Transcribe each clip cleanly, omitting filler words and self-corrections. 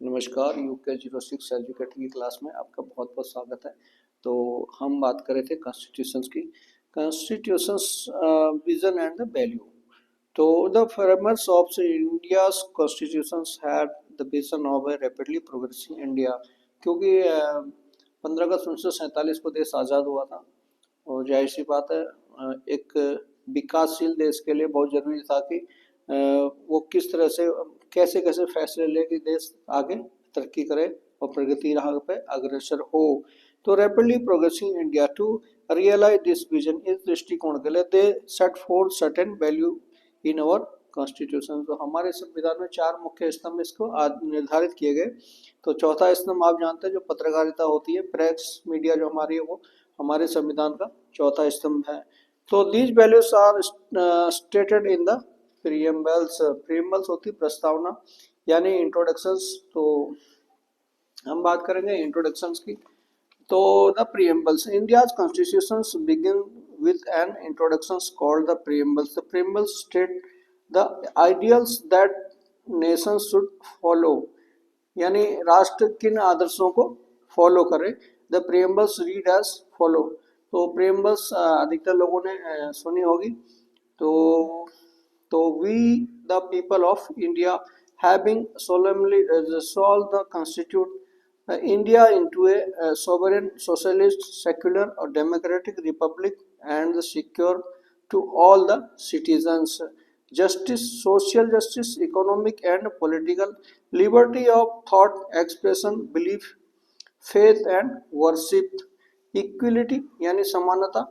नमस्कार, UK06 educator की class में आपका बहुत बहुत स्वागत है। तो हम बात कर रहे थे कॉन्स्टिट्यूशंस की। Constitutions vision and the value. तो the formers of India's constitutions had the vision of a rapidly progressing India. क्योंकि 15 अगस्त 1947 को देश आज़ाद हुआ था और जाहिर सी बात है एक विकासशील देश के लिए बहुत ज़रूरी था कि वो किस तरह से कैसे कैसे फैसले ले कि देश आगे तरक्की करे और प्रगति राह पे अग्रसर हो। तो rapidly progressing India to realise this vision, इस दृष्टिकोण के लिए they set for certain value in our constitution. तो हमारे संविधान में 4 मुख्य स्तंभ इसको निर्धारित किए गए। तो चौथा स्तंभ आप जानते हैं जो पत्रकारिता होती है, प्रेस मीडिया जो हमारी है, वो हमारे संविधान का चौथा स्तंभ है। तो these values are stated in the preambles. Preambles होती प्रस्तावना यानी इंट्रोडक्शंस। तो हम बात करेंगे इंट्रोडक्शंस की। तो the preambles, India's constitutions begin with an introductions called the preambles. The preambles state the ideals that nation should follow, यानी राष्ट्र किन आदर्शों को फॉलो करे। The preambles read as follow. तो प्रीएम्बल्स अधिकतर लोगों ने सुनी होगी। तो we the people of India having solemnly resolved the constitute India into a sovereign socialist secular or democratic republic and secure to all the citizens justice, social justice, economic and political liberty of thought expression, belief, faith and worship, equality यानी समानता,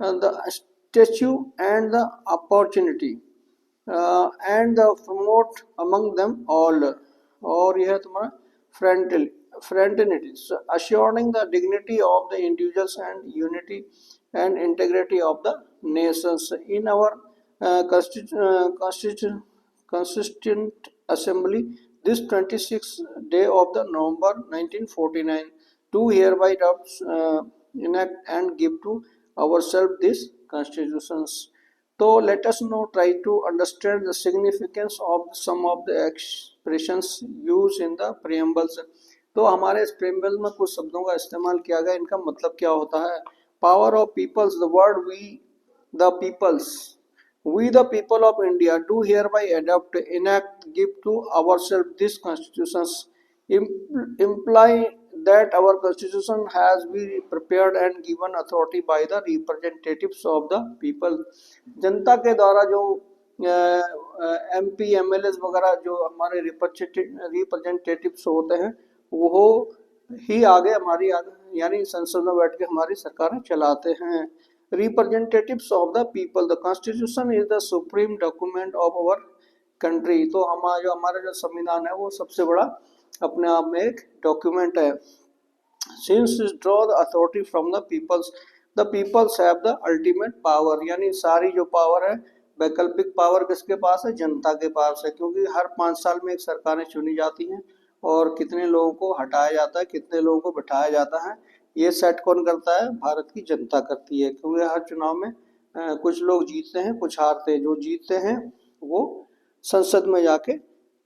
the statue and the opportunity and promote among them all। और यह तुम्हारा fraternity, assuring the dignity of the individuals and unity and integrity of the nations in our constituent assembly this 26th day of the November 1949 to hereby enact and give to ourselves these constitutions। So let us now try to understand the significance of some of the expressions used in the preambles। तो हमारे इस preamble में कुछ शब्दों का इस्तेमाल किया गया, इनका मतलब क्या होता है। Power of peoples, the word we the peoples, we the people of India do hereby adopt, enact, give to ourselves these constitutions imply that our constitution has been prepared and given authority by the representatives of the people। जनता के द्वारा जो MP MLAs वगैरह जो हमारे representatives होते हैं वो ही आगे हमारी यानी संसद में बैठ के हमारी सरकारें चलाते हैं। Representatives of the people, the constitution is the supreme document of our country. तो हमारा जो संविधान है वो सबसे बड़ा अपने आप में एक डॉक्यूमेंट है। Since it draw the authority from the peoples have the ultimate power, यानी सारी जो पावर है, वैकल्पिक पावर किसके पास है, जनता के पास है। क्योंकि हर 5 साल में एक सरकारें चुनी जाती हैं और कितने लोगों को हटाया जाता है, कितने लोगों को बिठाया जाता है, ये सेट कौन करता है, भारत की जनता करती है। क्योंकि हर चुनाव में कुछ लोग जीतते हैं, कुछ हारते हैं। जो जीतते हैं वो संसद में जाके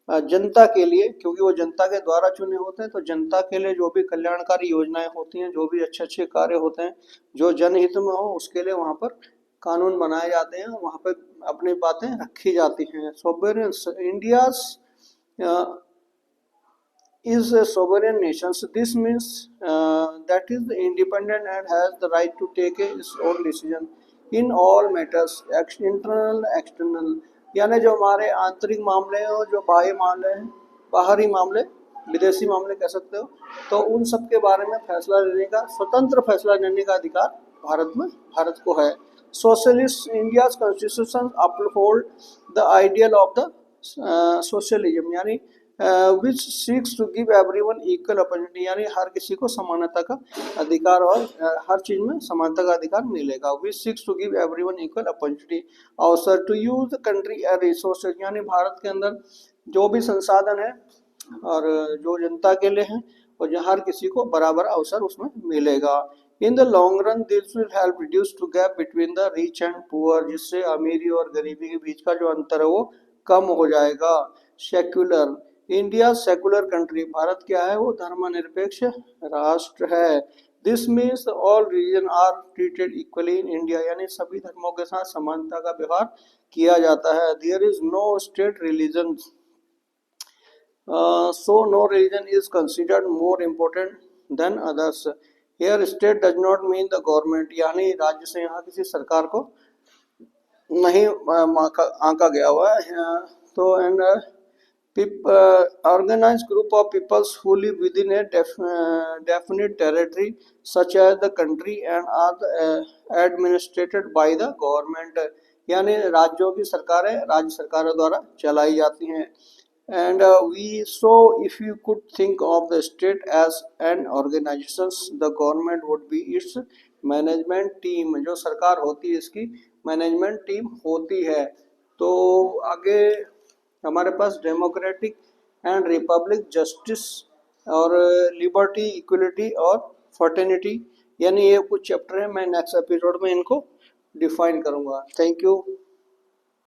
जनता के लिए, क्योंकि वो जनता के द्वारा चुने होते हैं, तो जनता के लिए जो भी कल्याणकारी योजनाएं होती हैं, जो भी अच्छे अच्छे कार्य होते हैं जो जनहित में हो, उसके लिए वहाँ पर कानून बनाए जाते हैं, वहाँ पर अपनी बातें रखी जाती हैं। Sovereign India is a sovereign nation. So this means that is independent and has the right to take its own decision in all matters, internal external, यानी जो हमारे आंतरिक मामले हैं और जो बाह्य मामले हैं, बाहरी मामले, विदेशी मामले कह सकते हो, तो उन सब के बारे में फैसला लेने का, स्वतंत्र फैसला लेने का अधिकार भारत को है। Socialist India's constitution uphold the ideal of the socialism, यानी which seeks to give everyone equal opportunity, यानी हर किसी को समानता का अधिकार और हर चीज में समानता का अधिकार मिलेगा। which seeks to give everyone equal opportunity अवसर to use the country as resources, यानी भारत के अंदर जो भी संसाधन है और जो जनता के लिए है और जो हर किसी को बराबर अवसर उसमें मिलेगा। In the long run this will help reduce to gap between the rich and poor, जिससे अमीरी और गरीबी के बीच का जो अंतर है वो कम हो जाएगा। Secular India secular country, Bharat क्या है, वो धर्मनिरपेक्ष राष्ट्र है। This means all religion are treated equally in India, यानी सभी धर्मों के साथ समानता का व्यवहार किया जाता है। There is no state religion, so no religion is considered more important than others. Here state does not mean the government, यानी राज्य से यहाँ किसी सरकार को नहीं आंका गया हुआ है। तो and organized group of peoples who live within a definite territory such as the country and are administrated by the government, यानी राज्यों की सरकारें राज्य सरकारों द्वारा चलाई जाती हैं। And if you could think of the state as an organization, the government would be its management team, जो सरकार होती है इसकी मैनेजमेंट टीम होती है। तो आगे हमारे पास डेमोक्रेटिक एंड रिपब्लिक, जस्टिस और लिबर्टी, इक्वलिटी और फर्टेनिटी, यानी ये कुछ चैप्टर है, मैं नेक्स्ट एपिसोड में इनको डिफाइन करूँगा। Thank you.